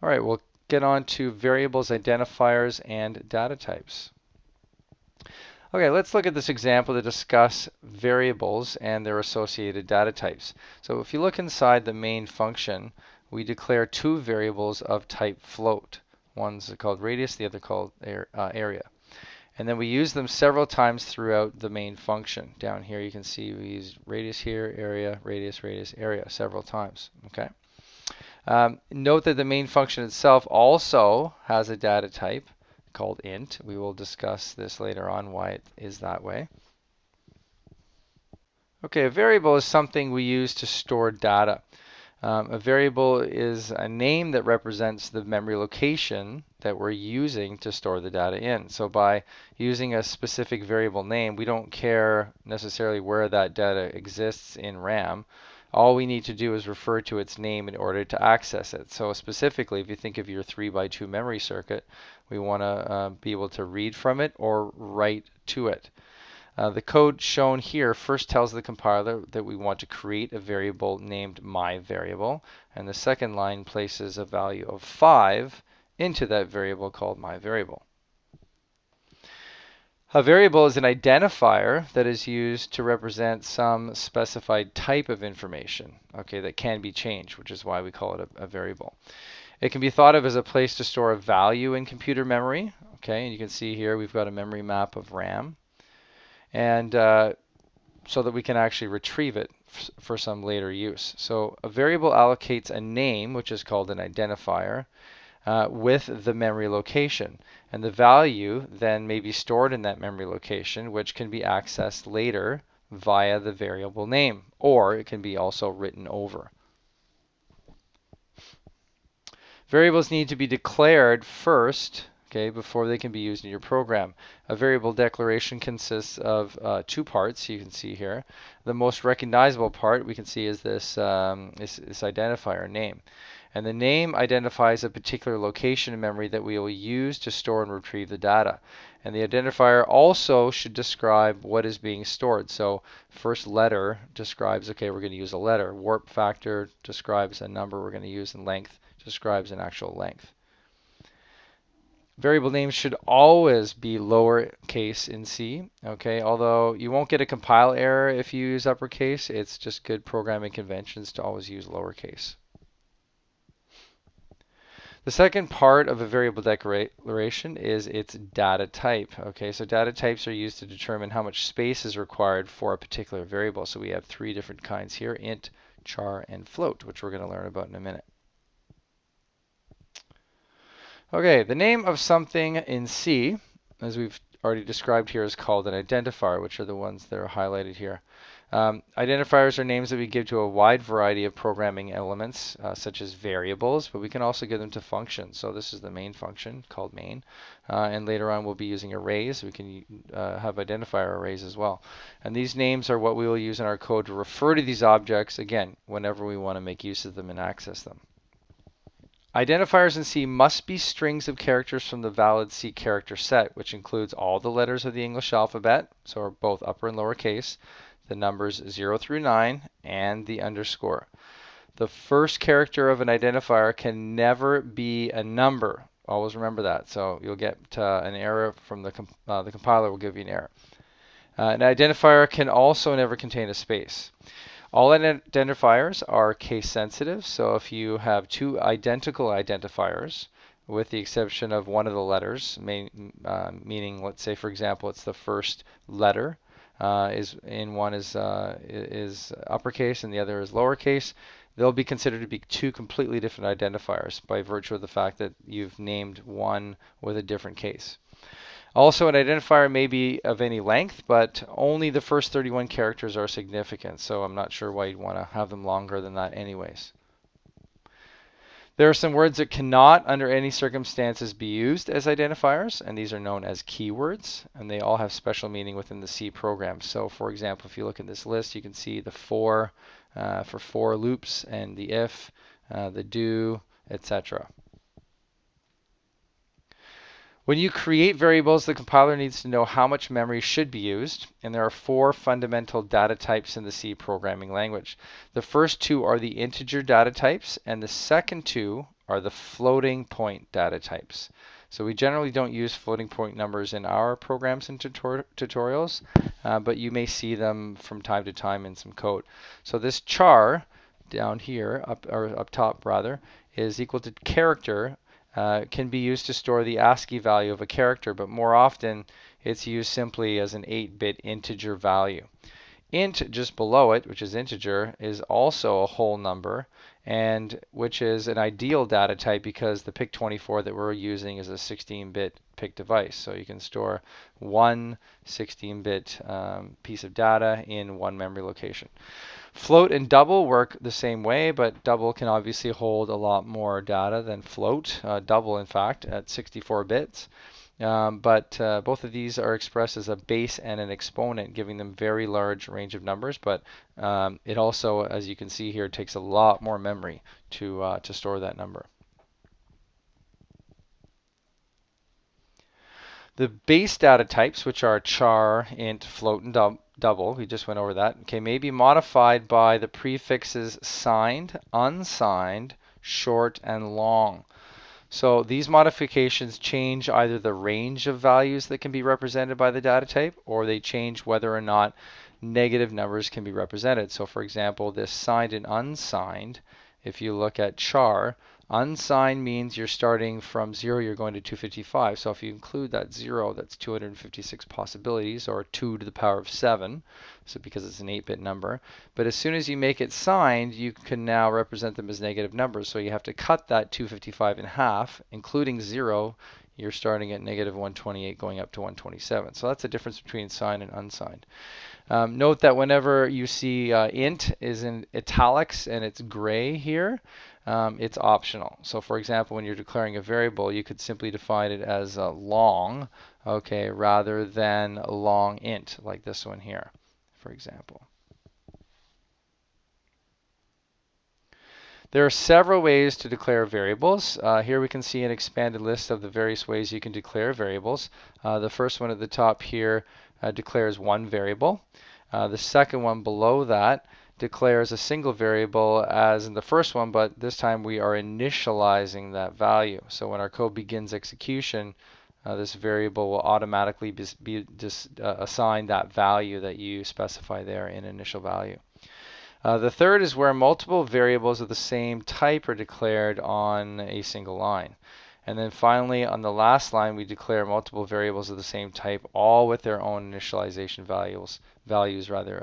All right, we'll get on to variables, identifiers, and data types. Okay, let's look at this example to discuss variables and their associated data types. So if you look inside the main function, we declare two variables of type float. One's called radius, the other called area. And then we use them several times throughout the main function. Down here you can see we use radius here, area, radius, radius, area several times. Okay. Note that the main function itself also has a data type called int. We will discuss this later on, why it is that way. Okay, a variable is something we use to store data. A variable is a name that represents the memory location that we're using to store the data in. So by using a specific variable name, we don't care necessarily where that data exists in RAM. All we need to do is refer to its name in order to access it. So specifically, if you think of your 3x2 memory circuit, we want to be able to read from it or write to it. The code shown here first tells the compiler that we want to create a variable named myVariable, and the second line places a value of 5 into that variable called myVariable. A variable is an identifier that is used to represent some specified type of information, okay, that can be changed, which is why we call it a variable. It can be thought of as a place to store a value in computer memory, okay, and you can see here we've got a memory map of RAM, and so that we can actually retrieve it for some later use. So a variable allocates a name, which is called an identifier, with the memory location. And the value then may be stored in that memory location, which can be accessed later via the variable name, or it can be also written over. Variables need to be declared first, okay, before they can be used in your program. A variable declaration consists of two parts you can see here. The most recognizable part we can see is this identifier name. And the name identifies a particular location in memory that we will use to store and retrieve the data. And the identifier also should describe what is being stored. So first letter describes, okay, we're going to use a letter. Warp factor describes a number we're going to use, and length describes an actual length. Variable names should always be lowercase in C, okay? Although you won't get a compile error if you use uppercase. It's just good programming conventions to always use lowercase. The second part of a variable declaration is its data type. Okay, so data types are used to determine how much space is required for a particular variable. So we have three different kinds here: int, char, and float, which we're going to learn about in a minute. Okay, the name of something in C, as we've already described here, is called an identifier, which are the ones that are highlighted here. Identifiers are names that we give to a wide variety of programming elements, such as variables, but we can also give them to functions. So this is the main function called main, and later on we'll be using arrays. We can have identifier arrays as well. And these names are what we will use in our code to refer to these objects, again, whenever we want to make use of them and access them. Identifiers in C must be strings of characters from the valid C character set, which includes all the letters of the English alphabet, so both upper and lower case, the numbers 0 through 9, and the underscore. The first character of an identifier can never be a number. Always remember that. So you'll get an error from the compiler will give you an error. An identifier can also never contain a space. All identifiers are case sensitive, so if you have two identical identifiers, with the exception of one of the letters, meaning, let's say, for example, it's the first letter, one is uppercase and the other is lowercase, they'll be considered to be two completely different identifiers by virtue of the fact that you've named one with a different case. Also, an identifier may be of any length, but only the first 31 characters are significant, so I'm not sure why you'd want to have them longer than that anyways. There are some words that cannot, under any circumstances, be used as identifiers, and these are known as keywords, and they all have special meaning within the C program. So, for example, if you look at this list, you can see the for loops, and the if, the do, etc. When you create variables, the compiler needs to know how much memory should be used, and there are four fundamental data types in the C programming language. The first two are the integer data types, and the second two are the floating point data types. So we generally don't use floating point numbers in our programs and tutorials, but you may see them from time to time in some code. So this char down here, up top rather, is equal to character. Can be used to store the ASCII value of a character, but more often it's used simply as an 8-bit integer value. Int just below it, which is integer, is also a whole number, and which is an ideal data type because the PIC24 that we're using is a 16-bit PIC device. So you can store one 16-bit piece of data in one memory location. Float and double work the same way, but double can obviously hold a lot more data than float. Double, in fact, at 64 bits. But both of these are expressed as a base and an exponent, giving them very large range of numbers. But it also, as you can see here, takes a lot more memory to store that number. The base data types, which are char, int, float, and double, we just went over that, okay, may be modified by the prefixes signed, unsigned, short, and long. So these modifications change either the range of values that can be represented by the data type, or they change whether or not negative numbers can be represented. So for example, this signed and unsigned, if you look at char, unsigned means you're starting from 0, you're going to 255. So if you include that 0, that's 256 possibilities, or 2 to the power of 7, so because it's an 8-bit number. But as soon as you make it signed, you can now represent them as negative numbers. So you have to cut that 255 in half, including 0. You're starting at negative 128 going up to 127. So that's the difference between signed and unsigned. Note that whenever you see int is in italics and it's gray here, it's optional. So for example, when you're declaring a variable, you could simply define it as long, okay, rather than a long int, like this one here, for example. There are several ways to declare variables. Here we can see an expanded list of the various ways you can declare variables. The first one at the top here declares one variable. The second one below that declares a single variable as in the first one, but this time we are initializing that value. So when our code begins execution, this variable will automatically be assigned that value that you specify there in initial value. The third is where multiple variables of the same type are declared on a single line. And then finally, on the last line, we declare multiple variables of the same type, all with their own initialization values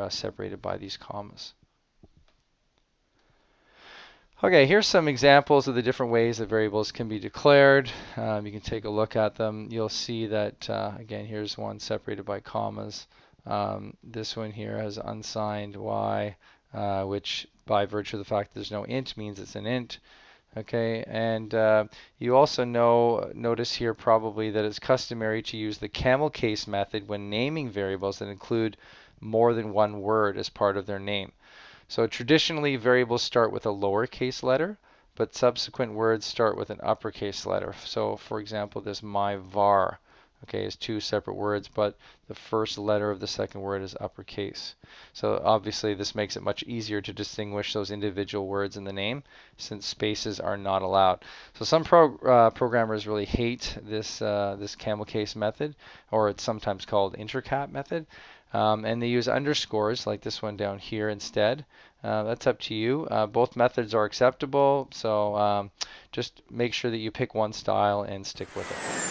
separated by these commas. Okay, here's some examples of the different ways that variables can be declared. You can take a look at them. You'll see that, again, here's one separated by commas. This one here has unsigned y, which by virtue of the fact that there's no int means it's an int. Okay, and you also notice here probably that it's customary to use the camel case method when naming variables that include more than one word as part of their name. So traditionally, variables start with a lowercase letter, but subsequent words start with an uppercase letter. So for example, this my var, okay, is two separate words, but the first letter of the second word is uppercase. So obviously this makes it much easier to distinguish those individual words in the name since spaces are not allowed. So some programmers really hate this camel case method, or it's sometimes called intercap method. And they use underscores like this one down here instead. That's up to you. Both methods are acceptable, so just make sure that you pick one style and stick with it.